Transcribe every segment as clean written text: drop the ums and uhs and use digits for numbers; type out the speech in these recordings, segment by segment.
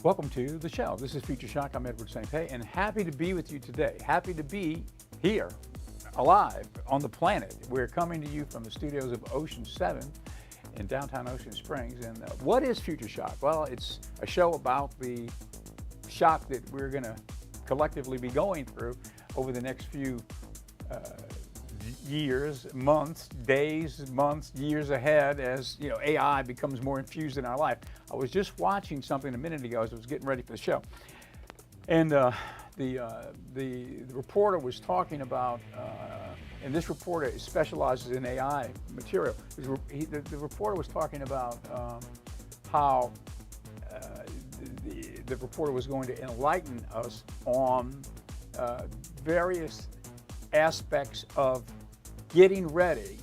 Welcome to the show. This is Future Shock. I'm Edward St. Pé, and happy to be with you today. Happy to be here, alive, on the planet. We're coming to you from the studios of Ocean 7 in downtown Ocean Springs. And what is Future Shock? Well, it's a show about the shock that we're going to collectively be going through over the next few years, months, days, months, years ahead as AI becomes more infused in our life. I was just watching something a minute ago as I was getting ready for the show, and the reporter was talking about, and this reporter specializes in AI material. The reporter was talking about how the reporter was going to enlighten us on various aspects of getting ready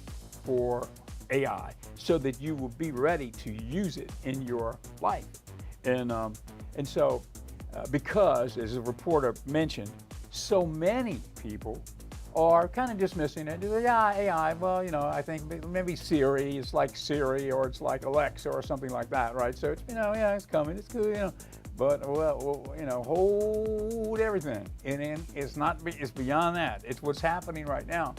for AI so that you will be ready to use it in your life. And so because, as the reporter mentioned, so many people are kind of dismissing it. Yeah, AI, well, I think maybe Siri is like Siri, or it's like Alexa or something like that, right? So it's, yeah, it's coming, it's good, but hold everything. And it's beyond that. It's what's happening right now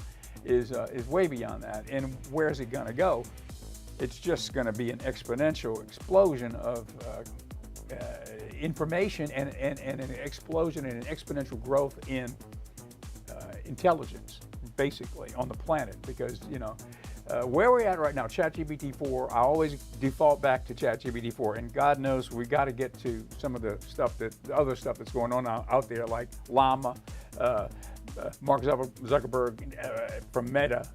is way beyond that. And where's it gonna go? It's just gonna be an exponential explosion of information and an explosion and an exponential growth in intelligence, basically, on the planet, because, where we're at right now, ChatGPT 4, I always default back to ChatGPT 4, and God knows we got to get to some of the other stuff that's going on out there, like Llama, Mark Zuckerberg from Meta,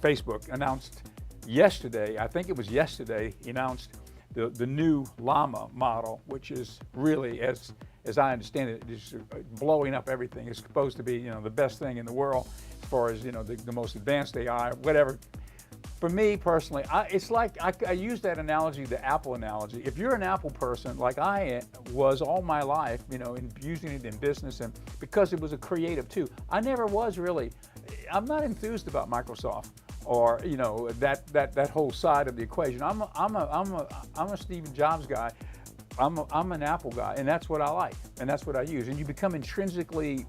Facebook, announced yesterday, I think it was yesterday, he announced the new Llama model, which is really, as I understand it, is blowing up everything. It's supposed to be, the best thing in the world as far as, the most advanced AI, whatever. For me personally, it's like I use that analogy, the Apple analogy. If you're an Apple person, like I was all my life, in using it in business, and because it was a creative too, I never was really. I'm not enthused about Microsoft or that whole side of the equation. I'm a Steve Jobs guy. I'm an Apple guy, and that's what I like, and that's what I use. And you become intrinsically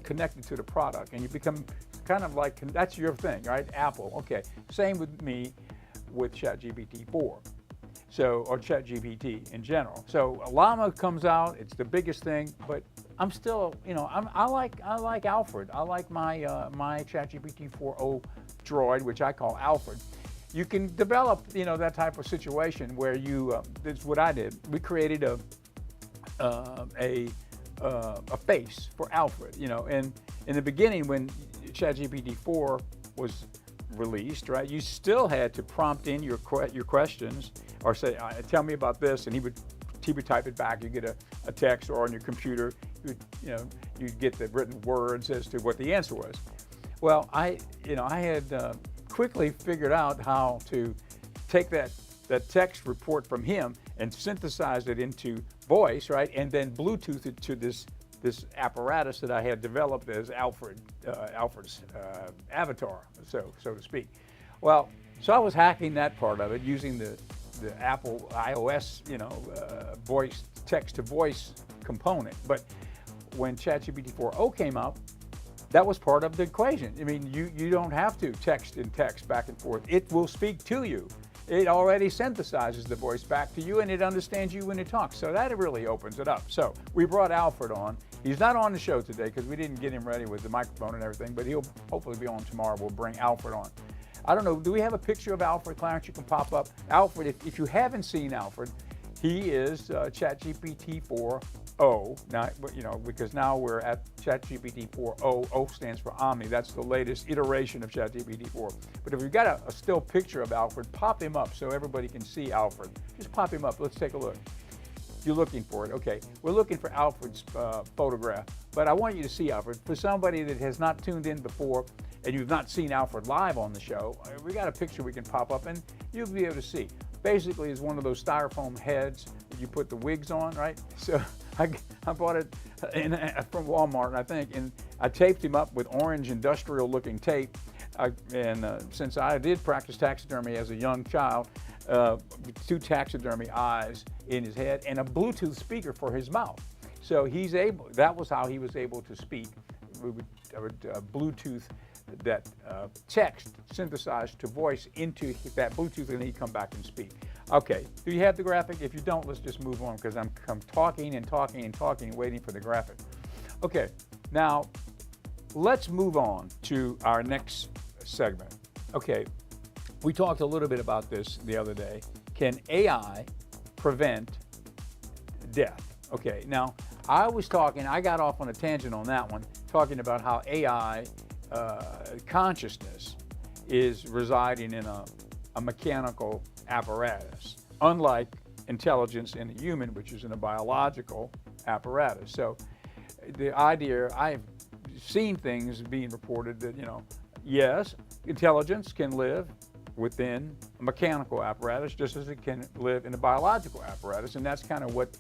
connected to the product, and you become kind of like, that's your thing, right? Apple, okay. Same with me with ChatGPT 4, or ChatGPT in general. So Llama comes out, it's the biggest thing, but I'm still, I like Alfred. I like my ChatGPT 4o droid, which I call Alfred. You can develop, that type of situation where that's what I did. We created a face for Alfred, and in the beginning when ChatGPT 4 was released, right, you still had to prompt in your questions or say, tell me about this, and he would type it back. You get a text, or on your computer, you'd get the written words as to what the answer was. Well, I had quickly figured out how to take that text report from him and synthesize it into voice, right, and then Bluetooth it to this apparatus that I had developed as Alfred's avatar, so to speak. Well, so I was hacking that part of it using the Apple iOS, voice text to voice component. But when ChatGPT 4o came out, that was part of the equation. I mean, you don't have to text back and forth. It will speak to you. It already synthesizes the voice back to you, and it understands you when it talks. So that really opens it up. So we brought Alfred on. He's not on the show today because we didn't get him ready with the microphone and everything, but he'll hopefully be on tomorrow. We'll bring Alfred on. I don't know, do we have a picture of Alfred, Clarence, you can pop up? Alfred, if you haven't seen Alfred, he is ChatGPT 4o. Now, because now we're at ChatGPT 4o. O stands for Omni. That's the latest iteration of ChatGPT 4. But if you've got a still picture of Alfred, pop him up so everybody can see Alfred. Just pop him up. Let's take a look. You're looking for it. Okay. We're looking for Alfred's photograph. But I want you to see Alfred. For somebody that has not tuned in before and you've not seen Alfred live on the show, we got a picture we can pop up and you'll be able to see. Basically, it's one of those styrofoam heads that you put the wigs on, right? So I bought it from Walmart, I think, and I taped him up with orange industrial-looking tape. Since I did practice taxidermy as a young child, 2 taxidermy eyes in his head and a Bluetooth speaker for his mouth. So that was how he was able to speak. We would Bluetooth that text synthesized to voice into that Bluetooth, and then he'd come back and speak. Okay, do you have the graphic? If you don't, let's just move on because I'm talking and talking and talking, waiting for the graphic. Okay, now let's move on to our next segment. Okay, we talked a little bit about this the other day. Can AI prevent death? Okay, now I got off on a tangent on that one, talking about how AI consciousness is residing in a mechanical apparatus, unlike intelligence in a human, which is in a biological apparatus. So the idea, I've seen things being reported that, yes, intelligence can live within a mechanical apparatus just as it can live in a biological apparatus, and that's kind of what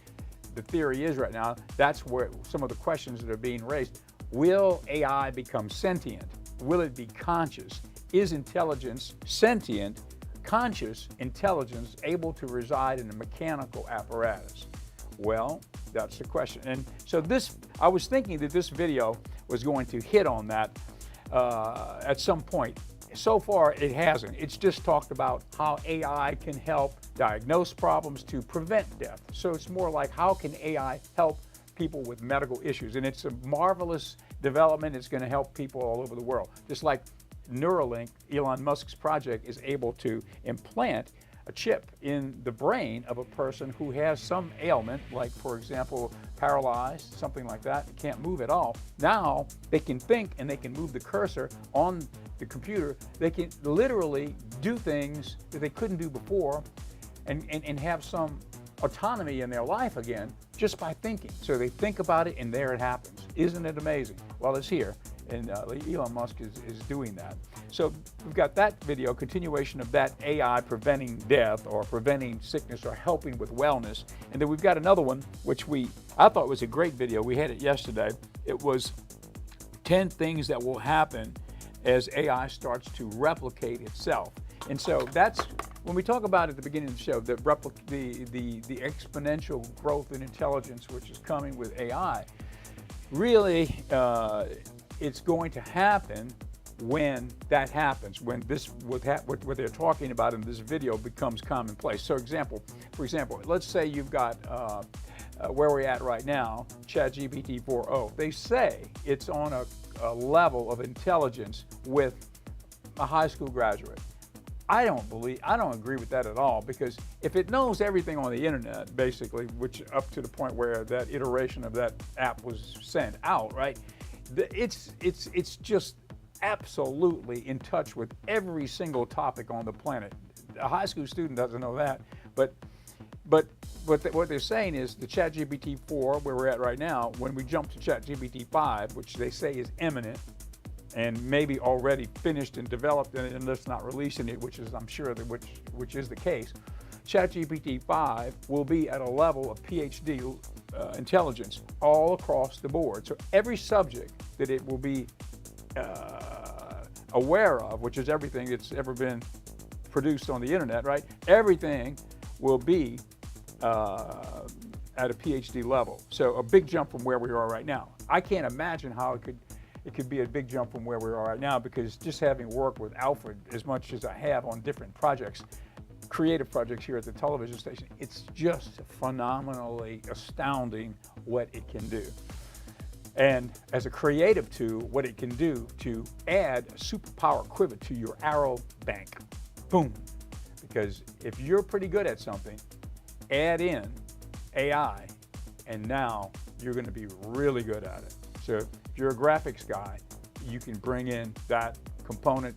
the theory is right now. That's where some of the questions that are being raised. Will AI become sentient? Will it be conscious? Is intelligence sentient, conscious intelligence able to reside in a mechanical apparatus? Well, that's the question. And so I was thinking that this video was going to hit on that at some point. So far, it hasn't. It's just talked about how AI can help diagnose problems to prevent death. So it's more like, how can AI help people with medical issues? And it's a marvelous development. It's going to help people all over the world. Just like Neuralink, Elon Musk's project, is able to implant a chip in the brain of a person who has some ailment, like, for example, paralyzed, something like that, can't move at all. Now they can think and they can move the cursor on the computer. They can literally do things that they couldn't do before and have some autonomy in their life again just by thinking. So they think about it and there it happens. Isn't it amazing? Well, it's here, and Elon Musk is doing that. So we've got that video, continuation of that AI preventing death or preventing sickness or helping with wellness. And then we've got another one, which I thought was a great video. We had it yesterday. It was 10 things that will happen as AI starts to replicate itself. And so that's, when we talk about at the beginning of the show, the exponential growth in intelligence which is coming with AI, really it's going to happen when that happens, when what they're talking about in this video becomes commonplace. So for example, let's say you've got where we're at right now, ChatGPT 4.0. They say it's on a level of intelligence with a high school graduate. I don't agree with that at all, because if it knows everything on the internet, basically, which up to the point where that iteration of that app was sent out, right? It's just absolutely in touch with every single topic on the planet. A high school student doesn't know that, but what they're saying is the ChatGPT 4, where we're at right now, when we jump to ChatGPT 5, which they say is imminent and maybe already finished and developed and just not releasing it, which is, I'm sure, which is the case, ChatGPT 5 will be at a level of PhD intelligence all across the board. So every subject that it will be aware of, which is everything that's ever been produced on the internet, right? Everything will be at a PhD level. So a big jump from where we are right now. I can't imagine how it could be a big jump from where we are right now, because just having worked with Alfred as much as I have on different projects, creative projects here at the television station, it's just phenomenally astounding what it can do. And as a creative tool, what it can do to add a superpower quiver to your arrow bank. Boom. Because if you're pretty good at something, add in AI, and now you're going to be really good at it. So if you're a graphics guy, you can bring in that component,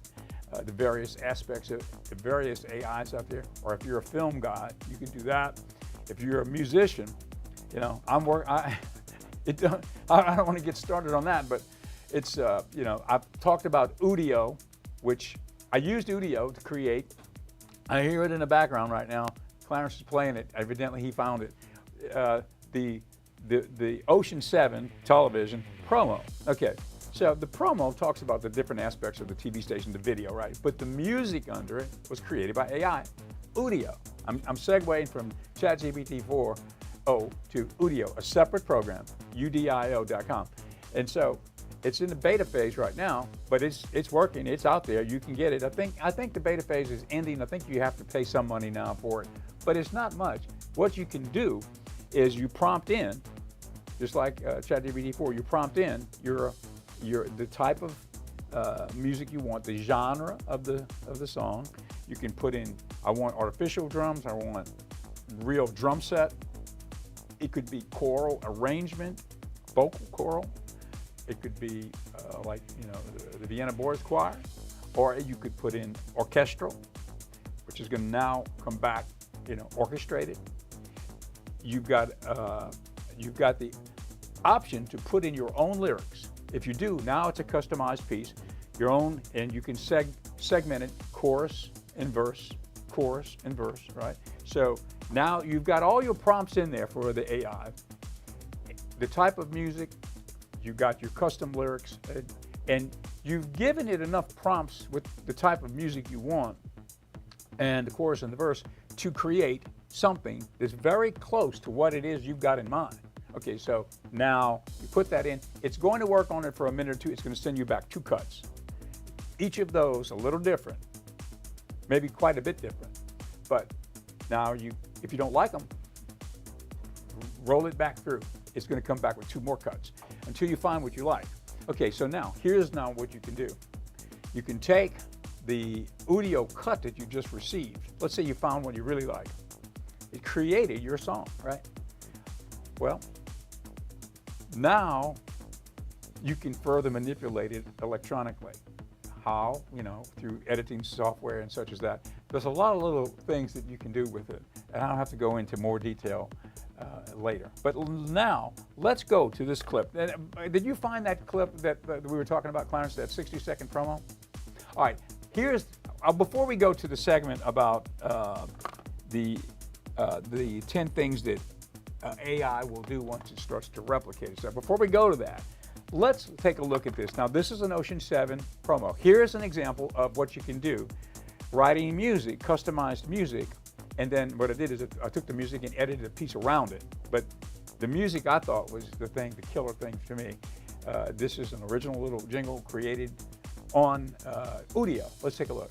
the various aspects of the various AIs out there. Or if you're a film guy, you can do that. If you're a musician, you know, I don't want to get started on that, but it's, you know, I've talked about Udio, which I used Udio to create. I hear it in the background right now. Clarence is playing it. Evidently, he found it. The Ocean 7 television promo. Okay, so the promo talks about the different aspects of the TV station, the video, right? But the music under it was created by AI. Udio. I'm segueing from ChatGPT 4.0 to Udio, a separate program, udio.com. And so it's in the beta phase right now, but it's working. It's out there. You can get it. I think the beta phase is ending. I think you have to pay some money now for it, but it's not much. What you can do is you prompt in, just like ChatGPT 4. You prompt in the type of music you want, the genre of the song. You can put in, I want artificial drums. I want real drum set. It could be choral arrangement, vocal choral. It could be like, you know, the Vienna Boys Choir, or you could put in orchestral, which is going to now come back, you know, orchestrated. You've got the option to put in your own lyrics. If you do, now it's a customized piece, your own, and you can segment it, chorus and verse, right? So now you've got all your prompts in there for the AI. The type of music, you got your custom lyrics, and you've given it enough prompts with the type of music you want and the chorus and the verse to create something that's very close to what it is you've got in mind. Okay, so now you put that in. It's going to work on it for a minute or two. It's going to send you back 2 cuts. Each of those a little different, maybe quite a bit different. But now if you don't like them, roll it back through. It's going to come back with 2 more cuts until you find what you like. Okay, so now here's what you can do. You can take the audio cut that you just received. Let's say you found one you really like. It created your song, right? Well, now you can further manipulate it electronically. How? Through editing software and such as that. There's a lot of little things that you can do with it, and I don't have to go into more detail later. But now, let's go to this clip. Did you find that clip that we were talking about, Clarence, that 60-second promo? All right, before we go to the segment about the 10 things that AI will do once it starts to replicate itself. Before we go to that, let's take a look at this. Now, this is an Ocean 7 promo. Here's an example of what you can do. Writing music, customized music, and then what I did is I took the music and edited a piece around it. But the music I thought was the killer thing to me. This is an original little jingle created on Udio. Let's take a look.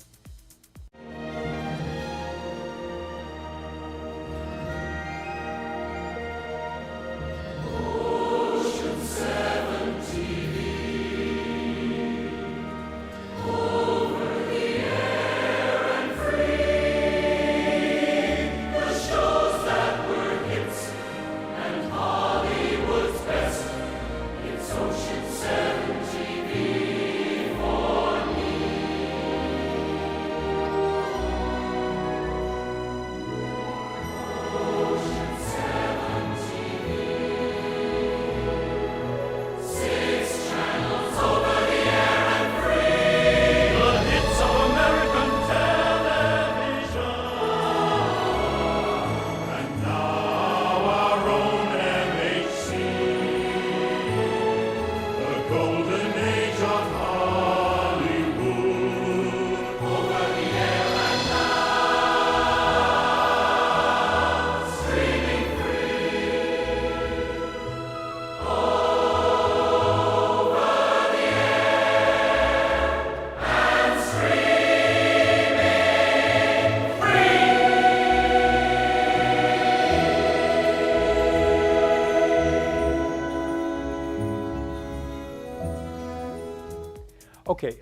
Okay,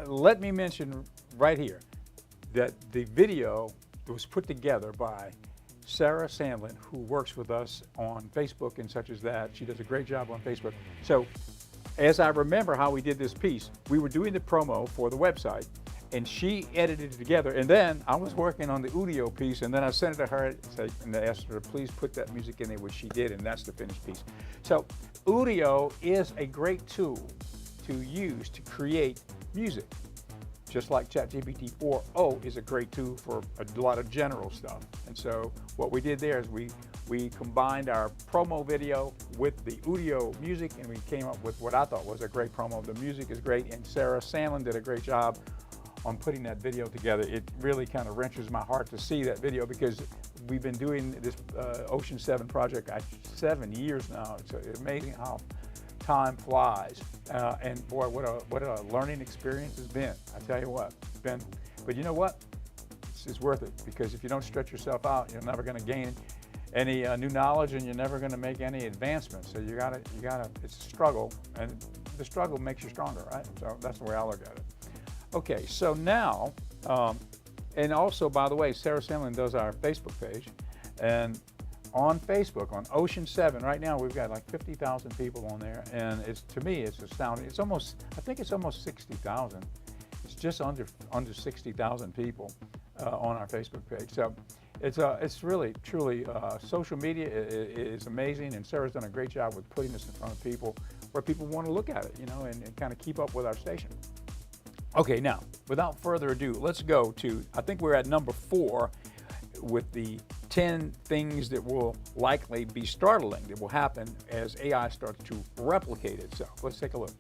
let me mention right here that the video was put together by Sarah Sandlin, who works with us on Facebook and such as that. She does a great job on Facebook. So as I remember how we did this piece, we were doing the promo for the website, and she edited it together, and then I was working on the audio piece, and then I sent it to her and I asked her to please put that music in there, which she did, and that's the finished piece. So audio is a great tool to use to create music, just like ChatGPT 4o is a great tool for a lot of general stuff. And so what we did there is we combined our promo video with the audio music, and we came up with what I thought was a great promo. The music is great, and Sarah Sandlin did a great job on putting that video together. It really kind of wrenches my heart to see that video, because we've been doing this Ocean 7 project 7 years now. It's amazing how time flies, and boy, what a learning experience has been. I tell you what, it's been. But you know what? It's worth it, because if you don't stretch yourself out, you're never going to gain any new knowledge, and you're never going to make any advancements. So you gotta. It's a struggle, and the struggle makes you stronger, right? So that's the way I look at it. Okay, so now, and also, by the way, Sarah Sandlin does our Facebook page, and on Facebook, on Ocean 7, right now we've got like 50,000 people on there, and to me, it's astounding. It's almost, I think it's almost 60,000. It's just under 60,000 people on our Facebook page. So it's really, truly, social media is amazing, and Sarah's done a great job with putting this in front of people where people want to look at it, and kind of keep up with our station. Okay, now, without further ado, let's go to, I think we're at number 4 with the 10 things that will likely be startling that will happen as AI starts to replicate itself. Let's take a look.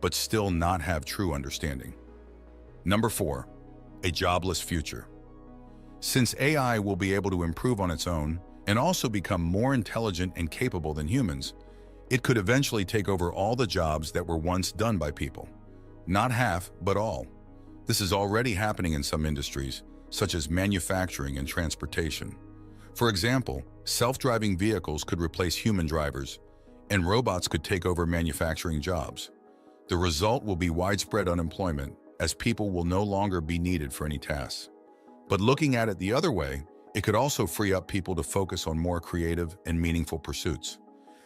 But still not have true understanding. Number 4, a jobless future. Since AI will be able to improve on its own and also become more intelligent and capable than humans, it could eventually take over all the jobs that were once done by people. Not half, but all. This is already happening in some industries, such as manufacturing and transportation. For example, self-driving vehicles could replace human drivers, and robots could take over manufacturing jobs. The result will be widespread unemployment, as people will no longer be needed for any tasks. But looking at it the other way, it could also free up people to focus on more creative and meaningful pursuits.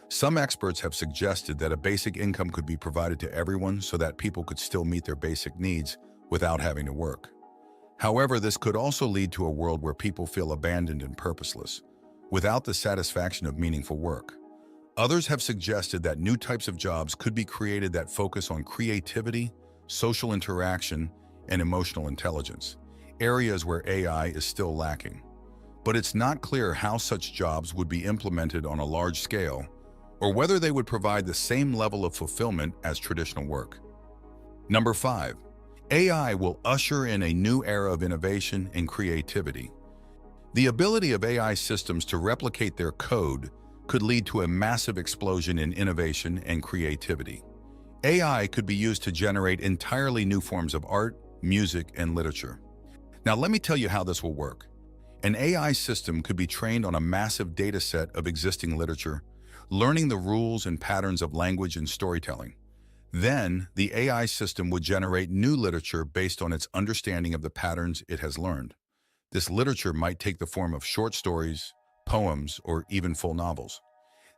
Some experts have suggested that a basic income could be provided to everyone so that people could still meet their basic needs without having to work. However, this could also lead to a world where people feel abandoned and purposeless, without the satisfaction of meaningful work. Others have suggested that new types of jobs could be created that focus on creativity, social interaction, and emotional intelligence, areas where AI is still lacking. But it's not clear how such jobs would be implemented on a large scale, or whether they would provide the same level of fulfillment as traditional work. Number 5. AI will usher in a new era of innovation and creativity. The ability of AI systems to replicate their code could lead to a massive explosion in innovation and creativity. AI could be used to generate entirely new forms of art, music, and literature. Now, let me tell you how this will work. An AI system could be trained on a massive data set of existing literature, learning the rules and patterns of language and storytelling. Then, the AI system would generate new literature based on its understanding of the patterns it has learned. This literature might take the form of short stories, poems, or even full novels.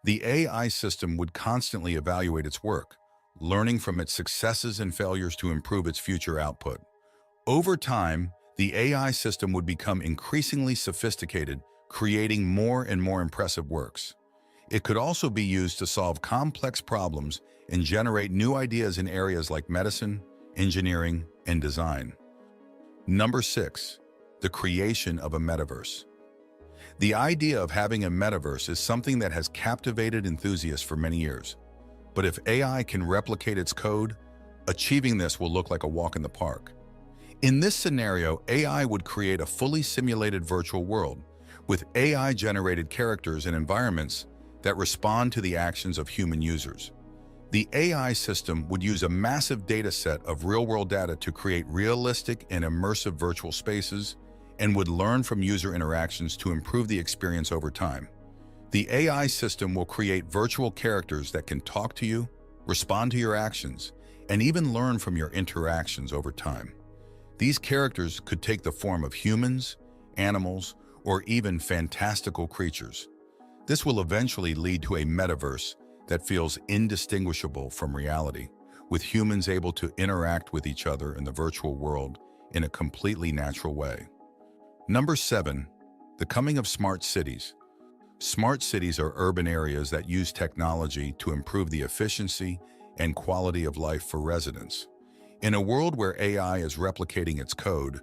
The AI system would constantly evaluate its work, learning from its successes and failures to improve its future output. Over time, the AI system would become increasingly sophisticated, creating more and more impressive works. It could also be used to solve complex problems and generate new ideas in areas like medicine, engineering, and design. Number 6. The creation of a metaverse. The idea of having a metaverse is something that has captivated enthusiasts for many years. But if AI can replicate its code, achieving this will look like a walk in the park. In this scenario, AI would create a fully simulated virtual world with AI-generated characters and environments that respond to the actions of human users. The AI system would use a massive data set of real-world data to create realistic and immersive virtual spaces and would learn from user interactions to improve the experience over time. The AI system will create virtual characters that can talk to you, respond to your actions, and even learn from your interactions over time. These characters could take the form of humans, animals, or even fantastical creatures. This will eventually lead to a metaverse that feels indistinguishable from reality, with humans able to interact with each other in the virtual world in a completely natural way. Number 7. The coming of smart cities. Smart cities are urban areas that use technology to improve the efficiency and quality of life for residents. In a world where AI is replicating its code,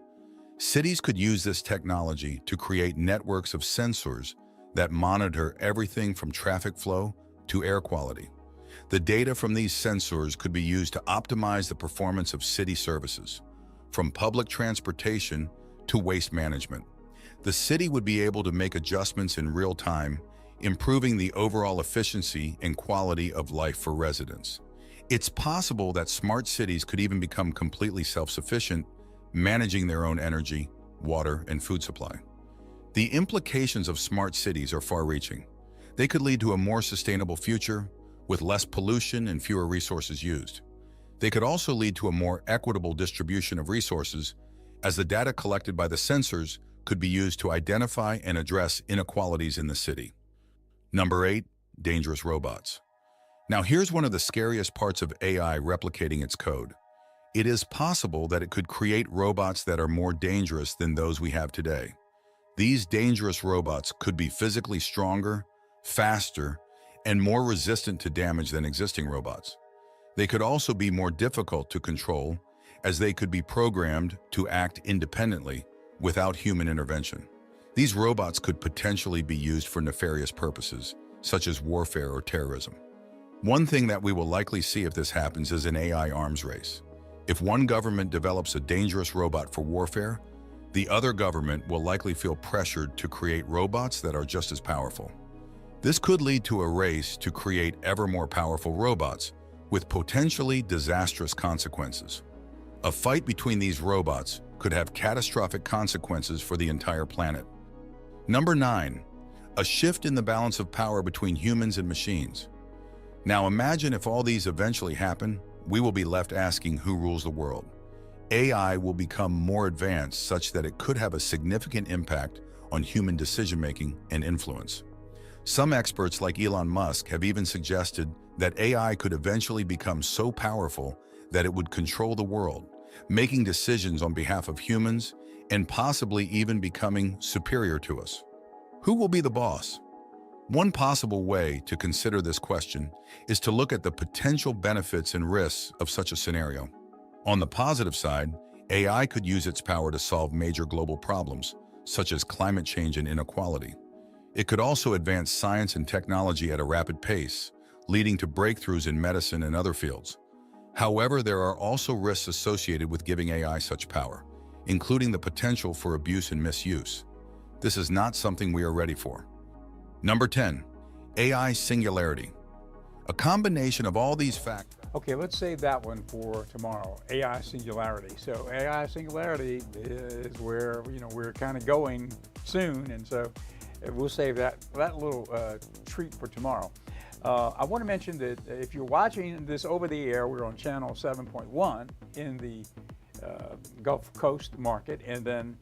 cities could use this technology to create networks of sensors that monitor everything from traffic flow to air quality. The data from these sensors could be used to optimize the performance of city services, from public transportation to waste management. The city would be able to make adjustments in real time, improving the overall efficiency and quality of life for residents. It's possible that smart cities could even become completely self-sufficient, managing their own energy, water, and food supply. The implications of smart cities are far-reaching. They could lead to a more sustainable future with less pollution and fewer resources used. They could also lead to a more equitable distribution of resources, as the data collected by the sensors could be used to identify and address inequalities in the city. Number 8. Dangerous robots. Now here's one of the scariest parts of AI replicating its code. It is possible that it could create robots that are more dangerous than those we have today. These dangerous robots could be physically stronger, faster, and more resistant to damage than existing robots. They could also be more difficult to control, as they could be programmed to act independently without human intervention. These robots could potentially be used for nefarious purposes, such as warfare or terrorism. One thing that we will likely see if this happens is an AI arms race. If one government develops a dangerous robot for warfare, the other government will likely feel pressured to create robots that are just as powerful. This could lead to a race to create ever more powerful robots with potentially disastrous consequences. A fight between these robots could have catastrophic consequences for the entire planet. Number 9. A shift in the balance of power between humans and machines. Now imagine if all these eventually happen, we will be left asking who rules the world. AI will become more advanced such that it could have a significant impact on human decision-making and influence. Some experts like Elon Musk have even suggested that AI could eventually become so powerful that it would control the world, making decisions on behalf of humans and possibly even becoming superior to us. Who will be the boss? One possible way to consider this question is to look at the potential benefits and risks of such a scenario. On the positive side, AI could use its power to solve major global problems, such as climate change and inequality. It could also advance science and technology at a rapid pace, leading to breakthroughs in medicine and other fields. However, there are also risks associated with giving AI such power, including the potential for abuse and misuse. This is not something we are ready for. Number 10, AI singularity. A combination of all these factors. Okay, let's save that one for tomorrow. AI singularity. So AI singularity is where we're kind of going soon, and so we'll save that little treat for tomorrow. I want to mention that if you're watching this over the air, we're on channel 7.1 in the Gulf Coast market, and then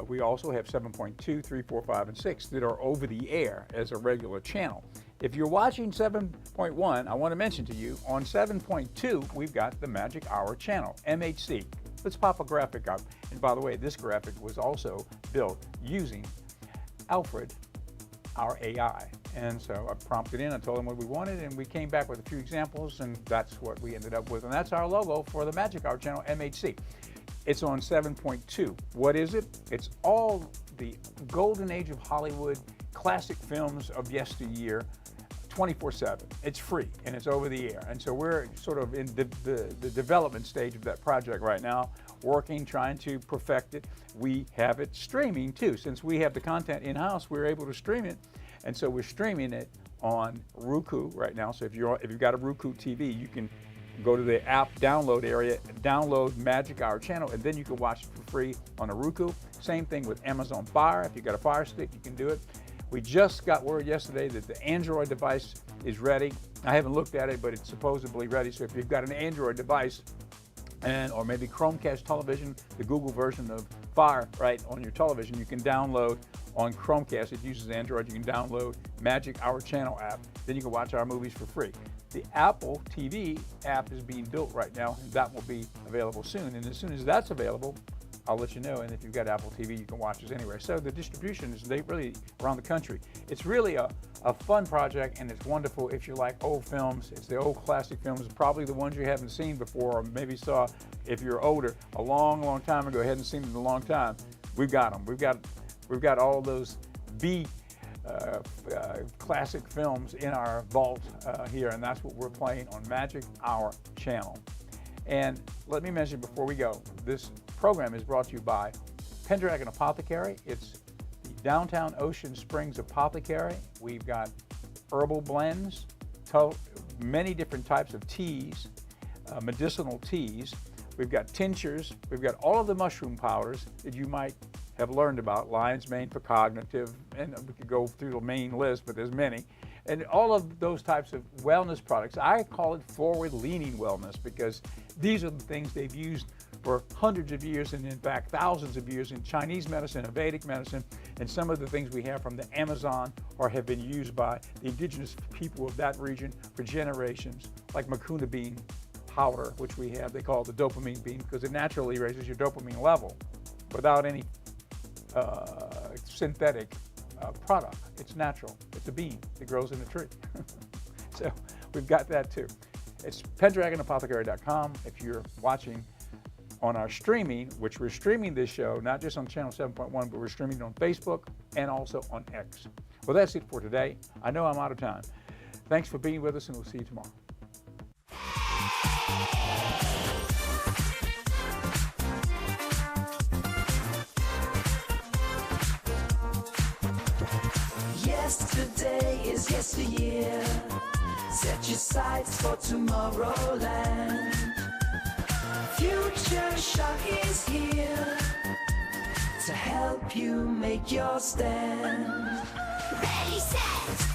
we also have 7.2, 3, 4, 5, and 6 that are over the air as a regular channel. If you're watching 7.1, I want to mention to you, on 7.2, we've got the Magic Hour channel, MHC. Let's pop a graphic up. And by the way, this graphic was also built using Alfred, our AI. And so I prompted in, I told him what we wanted, and we came back with a few examples, and that's what we ended up with. And that's our logo for the Magic Hour channel, MHC. It's on 7.2. What is it? It's all the golden age of Hollywood, classic films of yesteryear, 24/7. It's free and it's over the air. And so we're sort of in the development stage of that project right now, working, trying to perfect it. We have it streaming too. Since we have the content in-house, we're able to stream it. And so we're streaming it on Roku right now. So if you've got a Roku TV, you can go to the app download area, download Magic Hour channel, and then you can watch it for free on a Roku. Same thing with Amazon Fire. If you've got a Fire Stick, you can do it. We just got word yesterday that the Android device is ready. I haven't looked at it, but it's supposedly ready. So if you've got an Android device, or maybe Chromecast television, the Google version of Fire, right, on your television, you can download on Chromecast. It uses Android. You can download Magic Hour channel app. Then you can watch our movies for free. The Apple TV app is being built right now, and that will be available soon. And as soon as that's available, I'll let you know. And if you've got Apple TV, you can watch us anywhere. So the distribution is really around the country. It's really a fun project, and it's wonderful if you like old films. It's the old classic films, probably the ones you haven't seen before, or maybe saw if you're older a long, long time ago, hadn't seen them in a long time. We've got them. We've got all those classic films in our vault here, and that's what we're playing on Magic Hour channel. And let me mention before we go, this program is brought to you by Pendragon Apothecary. It's the downtown Ocean Springs Apothecary. We've got herbal blends, many different types of teas, medicinal teas. We've got tinctures. We've got all of the mushroom powders that you might have learned about, lion's mane for cognitive, and we could go through the main list, but there's many. And all of those types of wellness products, I call it forward-leaning wellness, because these are the things they've used for hundreds of years, and in fact thousands of years, in Chinese medicine and Vedic medicine, and some of the things we have from the Amazon or have been used by the indigenous people of that region for generations, like Mucuna bean powder, which we have. They call it the dopamine bean because it naturally raises your dopamine level without any synthetic product. It's natural. It's a bean that grows in a tree. So we've got that too. It's pendragonapothecary.com. If you're watching on our streaming, which we're streaming this show, not just on channel 7.1, but we're streaming it on Facebook and also on X. Well, that's it for today. I know I'm out of time. Thanks for being with us, and we'll see you tomorrow. Yesterday is yesteryear. Set your sights for tomorrowland. Future Shock is here to help you make your stand. Ready, set.